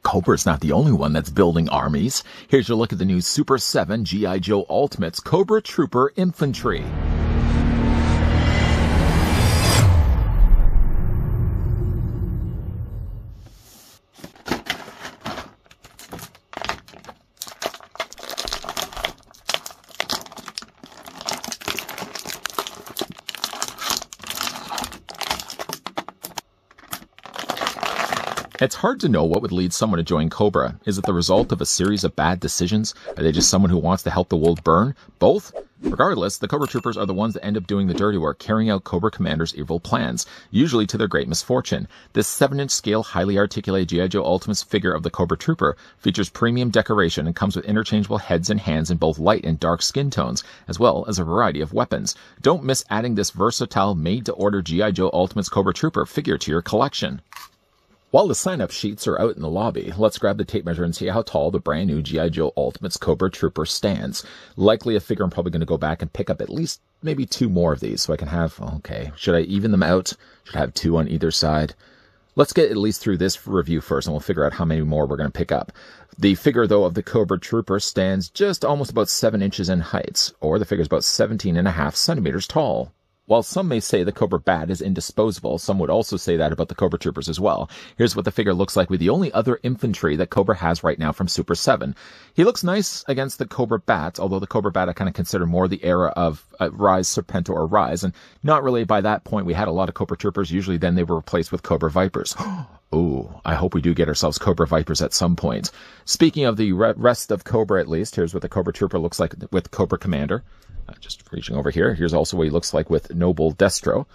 Cobra's not the only one that's building armies. Here's your look at the new Super 7 G.I. Joe Ultimates Cobra Trooper Infantry. It's hard to know what would lead someone to join Cobra. Is it the result of a series of bad decisions? Are they just someone who wants to help the world burn? Both? Regardless, the Cobra Troopers are the ones that end up doing the dirty work, carrying out Cobra Commander's evil plans, usually to their great misfortune. This 7-inch scale, highly articulated G.I. Joe Ultimates figure of the Cobra Trooper features premium decoration and comes with interchangeable heads and hands in both light and dark skin tones, as well as a variety of weapons. Don't miss adding this versatile, made-to-order G.I. Joe Ultimates Cobra Trooper figure to your collection. While the sign-up sheets are out in the lobby, let's grab the tape measure and see how tall the brand new G.I. Joe Ultimates Cobra Trooper stands. Likely a figure I'm probably going to go back and pick up at least maybe 2 more of these so I can have, okay, should I even them out? Should I have 2 on either side? Let's get at least through this review first and we'll figure out how many more we're going to pick up. The figure, though, of the Cobra Trooper stands just almost about 7 inches in height, or the figure is about 17.5 centimeters tall. While some may say the Cobra Bat is indisposable, some would also say that about the Cobra Troopers as well. Here's what the figure looks like with the only other infantry that Cobra has right now from Super 7. He looks nice against the Cobra Bat, although the Cobra Bat I kind of consider more the era of Rise Serpentor or Rise, and not really by that point we had a lot of Cobra Troopers. Usually then they were replaced with Cobra Vipers. Ooh, I hope we do get ourselves Cobra Vipers at some point. Speaking of the rest of Cobra at least, here's what the Cobra Trooper looks like with Cobra Commander. Just reaching over here. Here's also what he looks like with Noble Destro.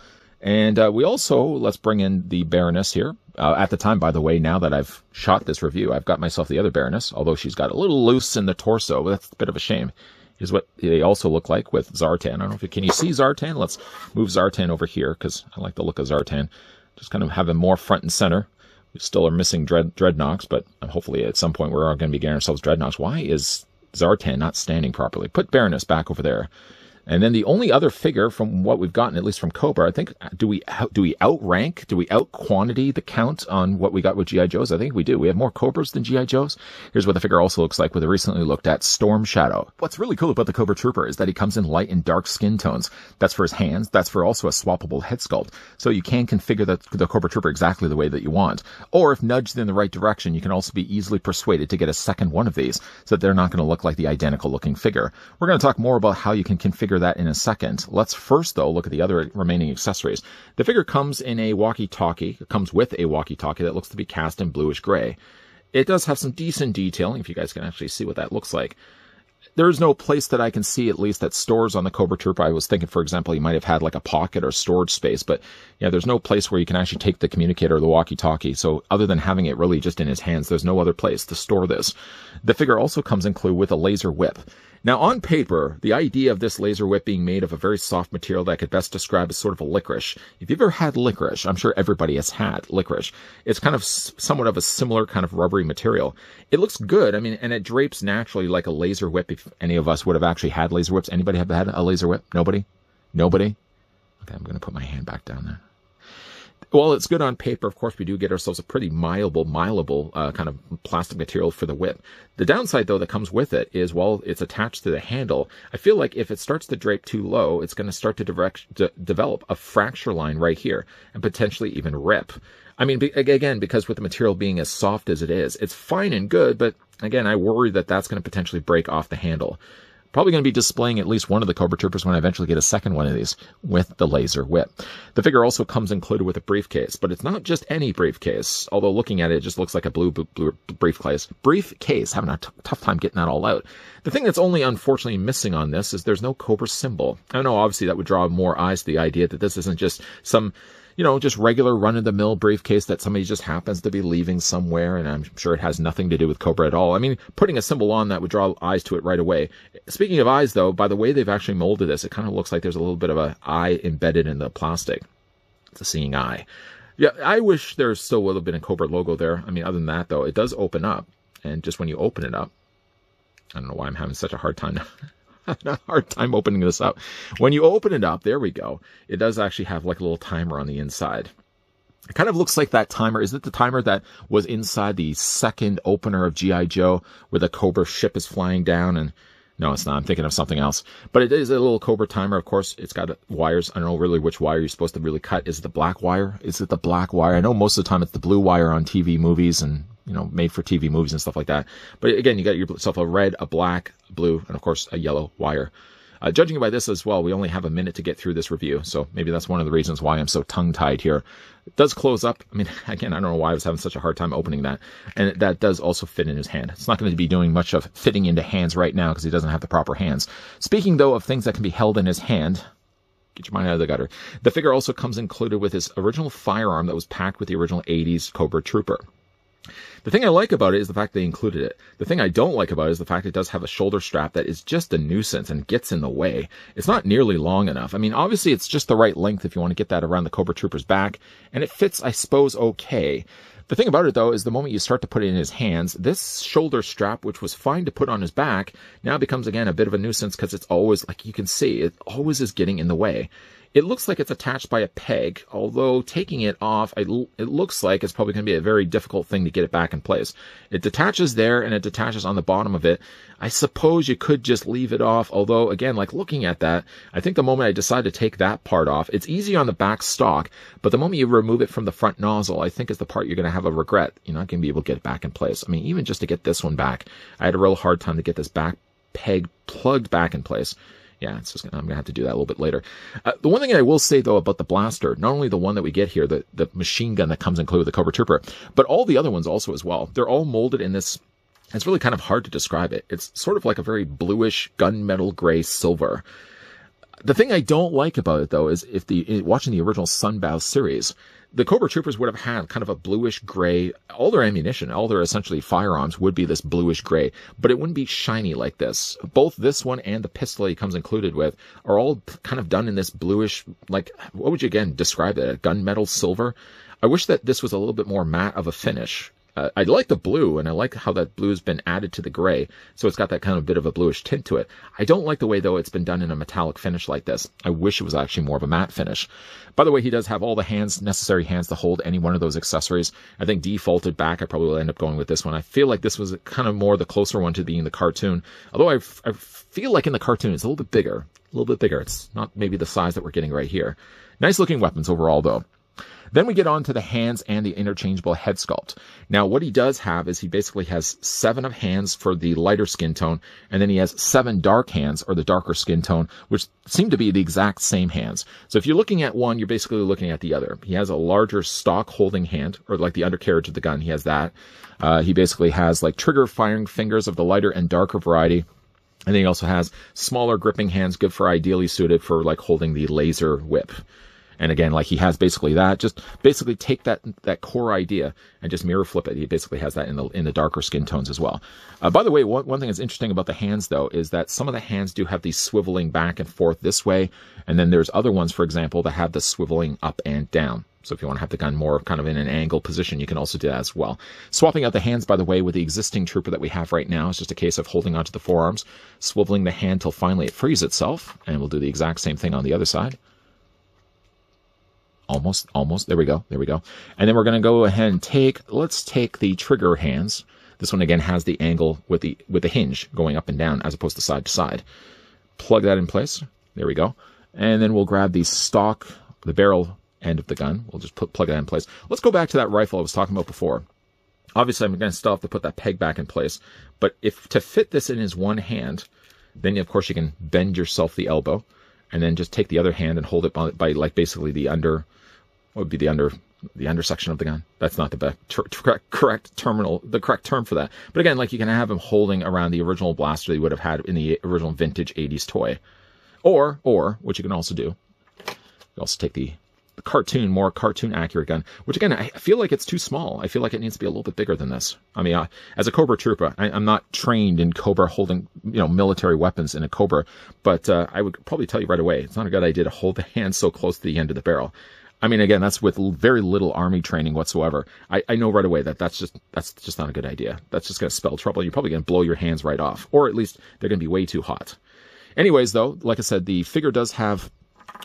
And we also, let's bring in the Baroness here. At the time, by the way, now that I've shot this review, I've got myself the other Baroness, although she's got a little loose in the torso, but that's a bit of a shame. Here's what they also look like with Zartan. I don't know if you can see Zartan? Let's move Zartan over here, because I like the look of Zartan. Just kind of have him more front and center. We still are missing Dreadnoks, but hopefully at some point we're going to be getting ourselves Dreadnoks. Why is Zartan not standing properly? Put Baroness back over there. And then the only other figure from what we've gotten, at least from Cobra, I think, do we outrank, do we out-quantity the count on what we got with G.I. Joes? I think we do. We have more Cobras than G.I. Joes. Here's what the figure also looks like with a recently looked at Storm Shadow. What's really cool about the Cobra Trooper is that he comes in light and dark skin tones. That's for his hands. That's for also a swappable head sculpt. So you can configure the Cobra Trooper exactly the way that you want. Or if nudged in the right direction, you can also be easily persuaded to get a second one of these so that they're not going to look like the identical looking figure. We're going to talk more about how you can configure that in a second. Let's first, though, look at the other remaining accessories. The figure comes in a walkie-talkie. It comes with a walkie-talkie that looks to be cast in bluish gray. It does have some decent detailing, if you guys can actually see what that looks like. There's no place that I can see, at least, that stores on the Cobra Trooper. I was thinking, for example, he might have had like a pocket or storage space, but yeah, there's no place where you can actually take the communicator or the walkie-talkie. So other than having it really just in his hands, there's no other place to store this. The figure also comes included with a laser whip. Now, on paper, the idea of this laser whip being made of a very soft material that I could best describe as sort of a licorice. If you've ever had licorice, I'm sure everybody has had licorice. It's kind of somewhat of a similar kind of rubbery material. It looks good. I mean, and it drapes naturally like a laser whip. If any of us would have actually had laser whips. Anybody have had a laser whip? Nobody? Nobody? Okay, I'm going to put my hand back down there. Well, it's good on paper. Of course, we do get ourselves a pretty malleable kind of plastic material for the whip. The downside, though, that comes with it is, while it's attached to the handle, I feel like if it starts to drape too low, it's going to start to develop a fracture line right here and potentially even rip. I mean, again, because with the material being as soft as it is, it's fine and good, but again, I worry that that's going to potentially break off the handle. Probably going to be displaying at least one of the Cobra Troopers when I eventually get a second one of these with the laser whip. The figure also comes included with a briefcase, but it's not just any briefcase, although looking at it, it just looks like a blue briefcase. Having a tough time getting that all out. The thing that's only unfortunately missing on this is there's no Cobra symbol. I know obviously that would draw more eyes to the idea that this isn't just some, you know, just regular run-of-the-mill briefcase that somebody just happens to be leaving somewhere, and I'm sure it has nothing to do with Cobra at all. I mean, putting a symbol on that would draw eyes to it right away. Speaking of eyes, though, by the way they've actually molded this, it kind of looks like there's a little bit of an eye embedded in the plastic. It's a seeing eye. Yeah, I wish there still would have been a Cobra logo there. I mean, other than that, though, it does open up, and just when you open it up, I don't know why I'm having such a hard time now. A hard time opening this up. When you open it up, there we go. It does actually have like a little timer on the inside. It kind of looks like that timer. Is it the timer that was inside the second opener of G.I. Joe, where the Cobra ship is flying down? And no, it's not. I'm thinking of something else. But it is a little Cobra timer. Of course, it's got wires. I don't know really which wire you're supposed to really cut. Is it the black wire? Is it the black wire? I know most of the time it's the blue wire on TV movies and, you know, made for TV movies and stuff like that. But again, you got yourself a red, a black, a blue, and of course a yellow wire. Judging by this as well, we only have a minute to get through this review, so maybe that's one of the reasons why I'm so tongue-tied here. It does close up. I mean, again, I don't know why I was having such a hard time opening that. And that does also fit in his hand. It's not going to be doing much of fitting into hands right now because he doesn't have the proper hands. Speaking, though, of things that can be held in his hand, get your mind out of the gutter. The figure also comes included with his original firearm that was packed with the original 80s Cobra Trooper. The thing I like about it is the fact they included it. The thing I don't like about it is the fact it does have a shoulder strap that is just a nuisance and gets in the way. It's not nearly long enough. I mean, obviously it's just the right length if you want to get that around the Cobra Trooper's back, and it fits, I suppose, okay. The thing about it, though, is the moment you start to put it in his hands, this shoulder strap, which was fine to put on his back, now becomes, again, a bit of a nuisance because it's always, like you can see, it always is getting in the way. It looks like it's attached by a peg, although taking it off, it looks like it's probably going to be a very difficult thing to get it back in place. It detaches there, and it detaches on the bottom of it. I suppose you could just leave it off, although, again, like looking at that, I think the moment I decide to take that part off, it's easy on the back stock, but the moment you remove it from the front nozzle, I think is the part you're going to have a regret. You're not going to be able to get it back in place. I mean, even just to get this one back, I had a real hard time to get this back peg plugged back in place. Yeah, it's just I'm going to have to do that a little bit later. The one thing I will say, though, about the blaster, not only the one that we get here, the machine gun that comes included with the Cobra Trooper, but all the other ones also as well. They're all molded in this. It's really kind of hard to describe it. It's sort of like a very bluish gunmetal gray silver. The thing I don't like about it, though, is watching the original Sunbow series, the Cobra Troopers would have had kind of a bluish gray. All their ammunition, all their essentially firearms would be this bluish gray, but it wouldn't be shiny like this. Both this one and the pistol he comes included with are all kind of done in this bluish, like, what would you again describe it? A gunmetal silver? I wish that this was a little bit more matte of a finish. I like the blue, and I like how that blue has been added to the gray, so it's got that kind of bit of a bluish tint to it. I don't like the way, though, it's been done in a metallic finish like this. I wish it was actually more of a matte finish. By the way, he does have all the necessary hands to hold any one of those accessories. I think defaulted back, I probably will end up going with this one. I feel like this was kind of more the closer one to being the cartoon, although I feel like in the cartoon it's a little bit bigger. It's not maybe the size that we're getting right here. Nice looking weapons overall, though. Then we get on to the hands and the interchangeable head sculpt. Now, what he does have is he basically has 7 of hands for the lighter skin tone, and then he has 7 dark hands, or the darker skin tone, which seem to be the exact same hands. So if you're looking at one, you're basically looking at the other. He has a larger stock holding hand, or like the undercarriage of the gun, he has that. He basically has like trigger firing fingers of the lighter and darker variety. And then he also has smaller gripping hands, good for ideally suited for like holding the laser whip. And again, like he has basically that, just basically take that core idea and just mirror flip it. He basically has that in the darker skin tones as well. By the way, one thing that's interesting about the hands, though, is that some of the hands do have these swiveling back and forth this way. And then there's other ones, for example, that have the swiveling up and down. So if you want to have the gun more kind of in an angle position, you can also do that as well. Swapping out the hands, by the way, with the existing trooper that we have right now is just a case of holding onto the forearms, swiveling the hand till finally it frees itself. And we'll do the exact same thing on the other side. Almost. There we go. And then we're going to go ahead and let's take the trigger hands. This one again has the angle with the hinge going up and down as opposed to side to side. Plug that in place. There we go. And then we'll grab the stock, the barrel end of the gun. We'll just plug that in place. Let's go back to that rifle I was talking about before. Obviously, I'm going to still have to put that peg back in place. But if to fit this in his one hand, then of course you can bend yourself the elbow and then just take the other hand and hold it by like basically the under. What would be the under section of the gun? That's not the correct term for that. But again, like you can have him holding around the original blaster that you would have had in the original vintage 80s toy. Or, what you can also do, you also take the more cartoon accurate gun, which again, I feel like it's too small. I feel like it needs to be a little bit bigger than this. I mean, as a Cobra trooper, I'm not trained in Cobra holding, military weapons in a Cobra, but I would probably tell you right away, it's not a good idea to hold the hand so close to the end of the barrel. I mean, again, that's with very little army training whatsoever. I know right away that's just not a good idea. That's just going to spell trouble. You're probably going to blow your hands right off, or at least they're going to be way too hot. Anyways, though, like I said, the figure does have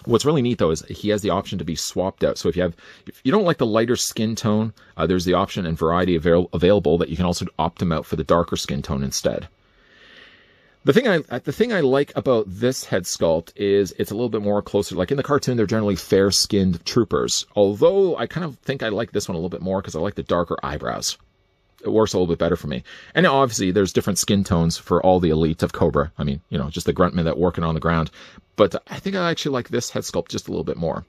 What's really neat though is he has the option to be swapped out. So if you don't like the lighter skin tone, there's the option and variety available that you can also opt him out for the darker skin tone instead. The thing I like about this head sculpt is it's a little bit more closer. Like in the cartoon, they're generally fair-skinned troopers. Although I kind of think I like this one a little bit more because I like the darker eyebrows. It works a little bit better for me. And obviously, there's different skin tones for all the elite of Cobra. I mean, just the gruntmen that working on the ground. But I think I actually like this head sculpt just a little bit more.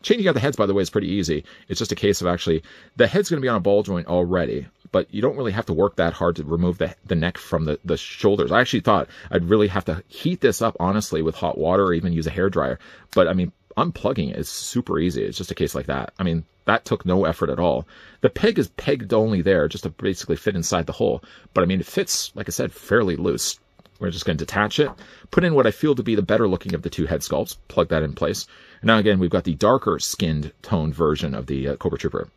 Changing out the heads, by the way, is pretty easy. It's just a case of actually, the head's going to be on a ball joint already, but you don't really have to work that hard to remove the neck from the shoulders. I actually thought I'd really have to heat this up, honestly, with hot water or even use a hairdryer. But, I mean, unplugging it is super easy. It's just a case like that. I mean, that took no effort at all. The peg is pegged only there just to basically fit inside the hole. But, I mean, it fits, like I said, fairly loose. We're just going to detach it, put in what I feel to be the better looking of the two head sculpts, plug that in place. And now again, we've got the darker skinned toned version of the Cobra Trooper.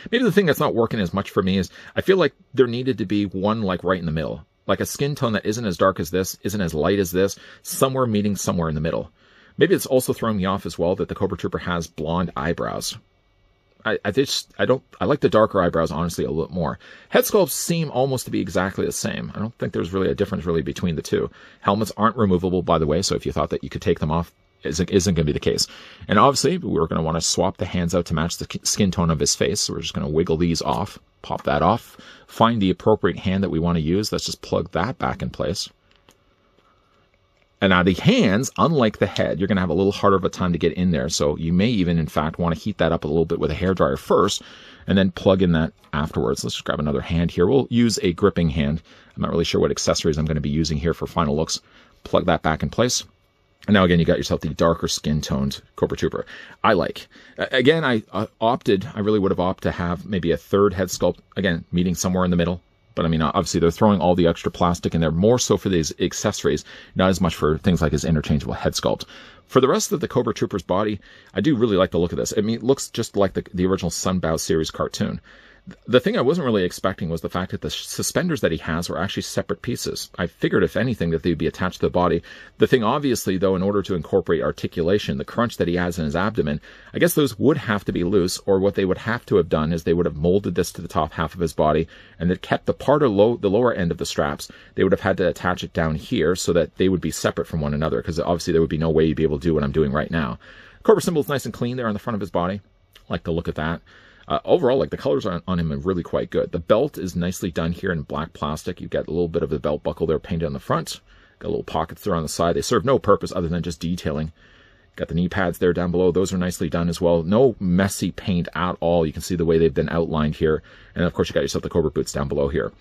Maybe the thing that's not working as much for me is I feel like there needed to be one like right in the middle. Like a skin tone that isn't as dark as this, isn't as light as this, somewhere meeting somewhere in the middle. Maybe it's also throwing me off as well that the Cobra Trooper has blonde eyebrows. I like the darker eyebrows, honestly, a little more. Head sculpts seem almost to be exactly the same. I don't think there's really a difference really between the two. Helmets aren't removable, by the way, so if you thought that you could take them off, isn't going to be the case. And obviously, we're going to want to swap the hands out to match the skin tone of his face. So we're just going to wiggle these off, pop that off, find the appropriate hand that we want to use. Let's just plug that back in place. And now the hands, unlike the head, you're going to have a little harder of a time to get in there. So you may even, in fact, want to heat that up a little bit with a hairdryer first and then plug in that afterwards. Let's just grab another hand here. We'll use a gripping hand. I'm not really sure what accessories I'm going to be using here for final looks. Plug that back in place. And now, again, you got yourself the darker skin-toned Cobra Trooper. I like. Again, I really would have opted to have maybe a third head sculpt, again, meeting somewhere in the middle. But, I mean, obviously, they're throwing all the extra plastic in there, more so for these accessories, not as much for things like his interchangeable head sculpt. For the rest of the Cobra Trooper's body, I do really like the look of this. I mean, it looks just like the original Sunbow series cartoon. The thing I wasn't really expecting was the fact that the suspenders that he has were actually separate pieces. I figured, if anything, that they'd be attached to the body. The thing, obviously, though, in order to incorporate articulation, the crunch that he has in his abdomen, I guess those would have to be loose, or what they would have to have done is they would have molded this to the top half of his body, and it kept the part of the lower end of the straps. They would have had to attach it down here so that they would be separate from one another, because obviously there would be no way you'd be able to do what I'm doing right now. Cobra symbol is nice and clean there on the front of his body. I like the look of that. Overall, like, the colors on him are really quite good. The belt is nicely done here in black plastic. You've got a little bit of the belt buckle there painted on the front. Got little pockets there on the side. They serve no purpose other than just detailing. Got the knee pads there down below. Those are nicely done as well. No messy paint at all. You can see the way they've been outlined here. And, of course, you got yourself the Cobra boots down below here.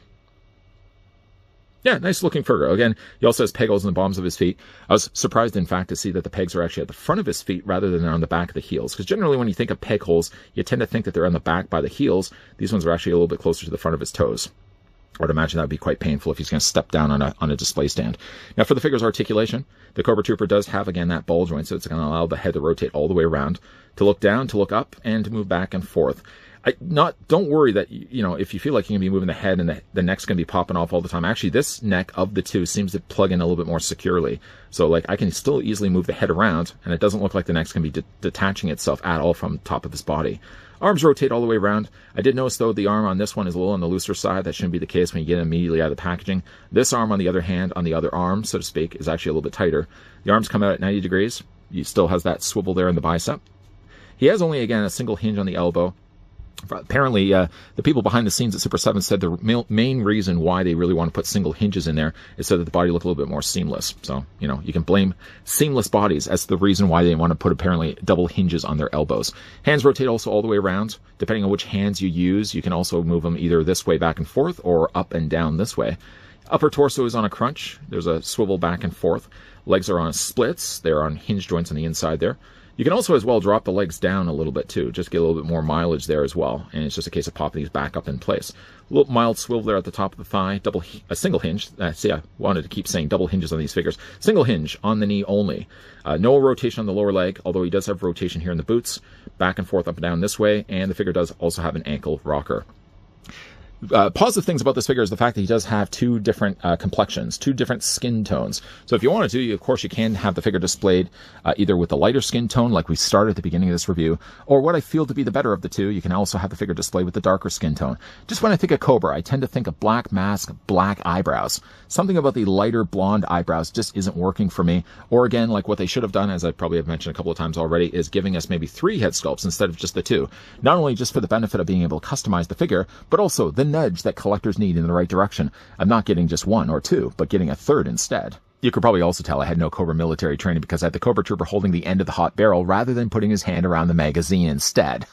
Yeah, nice looking fur. Again, he also has peg holes in the bottoms of his feet. I was surprised, in fact, to see that the pegs are actually at the front of his feet rather than on the back of the heels. Because generally when you think of peg holes, you tend to think that they're on the back by the heels. These ones are actually a little bit closer to the front of his toes. I would imagine that would be quite painful if he's going to step down on a display stand. Now, for the figure's articulation, the Cobra Trooper does have, again, that ball joint, so it's going to allow the head to rotate all the way around, to look down, to look up, and to move back and forth. Don't worry that, if you feel like you're going to be moving the head and the neck's going to be popping off all the time. Actually, this neck of the two seems to plug in a little bit more securely. So, like, I can still easily move the head around, and it doesn't look like the neck's going to be detaching itself at all from the top of his body. Arms rotate all the way around. I did notice, though, the arm on this one is a little on the looser side. That shouldn't be the case when you get it immediately out of the packaging. This arm, on the other hand, on the other arm, so to speak, is actually a little bit tighter. The arms come out at 90 degrees. He still has that swivel there in the bicep. He has only, again, a single hinge on the elbow. Apparently, the people behind the scenes at Super 7 said the main reason why they really want to put single hinges in there is so that the body look a little bit more seamless. So, you can blame seamless bodies as the reason why they want to put, apparently, double hinges on their elbows. Hands rotate also all the way around. Depending on which hands you use, you can also move them either this way back and forth or up and down this way. Upper torso is on a crunch. There's a swivel back and forth. Legs are on splits. They're on hinge joints on the inside there. You can also as well drop the legs down a little bit too, just get a little bit more mileage there as well. And it's just a case of popping these back up in place. A little mild swivel there at the top of the thigh, a single hinge. See, I wanted to keep saying double hinges on these figures. Single hinge on the knee only. No rotation on the lower leg, although he does have rotation here in the boots, back and forth, up and down this way, and the figure does also have an ankle rocker. Positive things about this figure is the fact that he does have two different complexions, two different skin tones. So if you wanted to, of course, you can have the figure displayed either with the lighter skin tone, like we started at the beginning of this review, or what I feel to be the better of the two, you can also have the figure displayed with the darker skin tone. Just when I think of Cobra, I tend to think of black mask, black eyebrows. Something about the lighter blonde eyebrows just isn't working for me. Or again, like what they should have done, as I probably have mentioned a couple of times already, is giving us maybe 3 head sculpts instead of just the 2. Not only just for the benefit of being able to customize the figure, but also the nudge that collectors need in the right direction. I'm not getting just 1 or 2, but getting a 3rd instead. You could probably also tell I had no Cobra military training because I had the Cobra Trooper holding the end of the hot barrel rather than putting his hand around the magazine instead.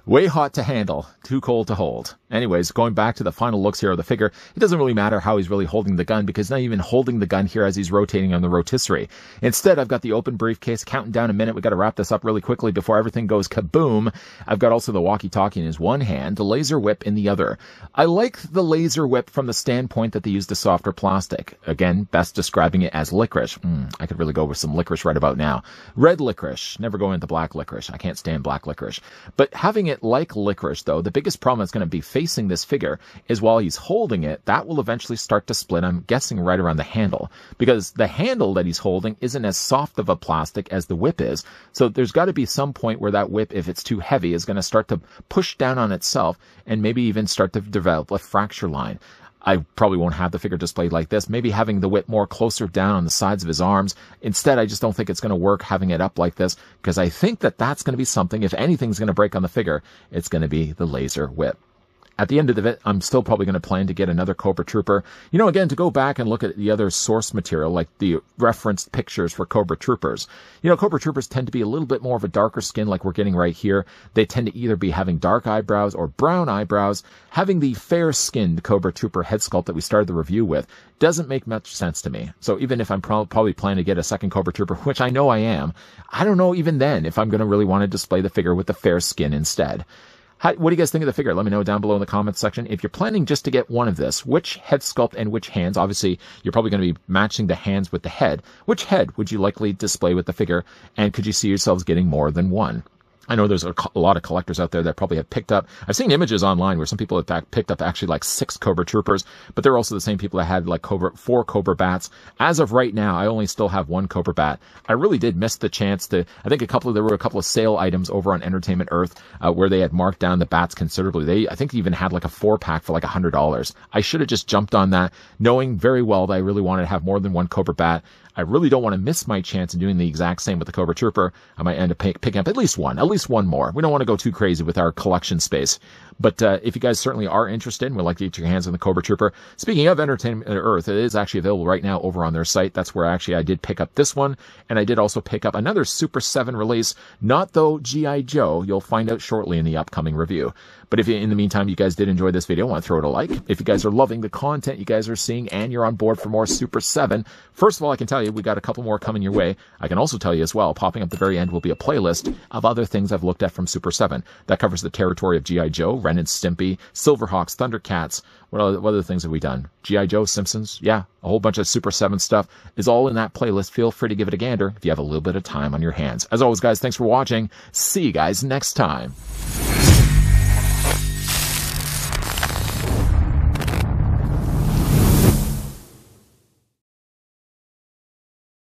Way hot to handle, too cold to hold. Anyways, going back to the final looks here of the figure, it doesn't really matter how he's really holding the gun because not even holding the gun here as he's rotating on the rotisserie. Instead, I've got the open briefcase, counting down a minute. We've got to wrap this up really quickly before everything goes kaboom. I've got also the walkie-talkie in his one hand, the laser whip in the other. I like the laser whip from the standpoint that they used a softer plastic. Again, best describing it as licorice. I could really go with some licorice right about now. Red licorice. Never go into black licorice. I can't stand black licorice. But having it like licorice, though, the biggest problem that's going to be facing this figure is while he's holding it, that will eventually start to split, I'm guessing right around the handle, because the handle that he's holding isn't as soft of a plastic as the whip is. So there's got to be some point where that whip, if it's too heavy, is going to start to push down on itself and maybe even start to develop a fracture line. I probably won't have the figure displayed like this. Maybe having the whip more closer down on the sides of his arms. Instead, I just don't think it's going to work having it up like this because I think that that's going to be something, if anything's going to break on the figure, it's going to be the laser whip. At the end of it, I'm still probably going to plan to get another Cobra Trooper. You know, again, to go back and look at the other source material, like the referenced pictures for Cobra Troopers. You know, Cobra Troopers tend to be a little bit more of a darker skin like we're getting right here. They tend to either be having dark eyebrows or brown eyebrows. Having the fair-skinned Cobra Trooper head sculpt that we started the review with doesn't make much sense to me. So even if I'm probably planning to get a second Cobra Trooper, which I know I am, I don't know even then if I'm going to really want to display the figure with the fair skin instead. What do you guys think of the figure? Let me know down below in the comments section. If you're planning just to get one of this, which head sculpt and which hands, obviously you're probably going to be matching the hands with the head. Which head would you likely display with the figure? And could you see yourselves getting more than one? I know there's a lot of collectors out there that probably have picked up. I've seen images online where some people have picked up actually like 6 Cobra Troopers, but they're also the same people that had like 4 Cobra Bats. As of right now, I only still have 1 Cobra Bat. I really did miss the chance to, I think there were a couple of sale items over on Entertainment Earth where they had marked down the bats considerably. I think even had like a 4-pack for like $100. I should have just jumped on that, knowing very well that I really wanted to have more than 1 Cobra Bat. I really don't want to miss my chance in doing the exact same with the Cobra Trooper. I might end up picking up at least one more. We don't want to go too crazy with our collection space. But if you guys certainly are interested and would like to get your hands on the Cobra Trooper, speaking of Entertainment Earth, it is actually available right now over on their site. That's where actually I did pick up this one, and I did also pick up another Super 7 release, not though G.I. Joe. You'll find out shortly in the upcoming review. But if in the meantime you guys did enjoy this video, I want to throw it a like. If you guys are loving the content you guys are seeing and you're on board for more Super 7, first of all, I can tell you we got a couple more coming your way. I can also tell you as well, popping up at the very end will be a playlist of other things I've looked at from Super 7. That covers the territory of G.I. Joe, Ren and Stimpy, Silverhawks, Thundercats. What other things have we done? G.I. Joe, Simpsons, yeah, a whole bunch of Super 7 stuff is all in that playlist. Feel free to give it a gander if you have a little bit of time on your hands. As always, guys, thanks for watching. See you guys next time.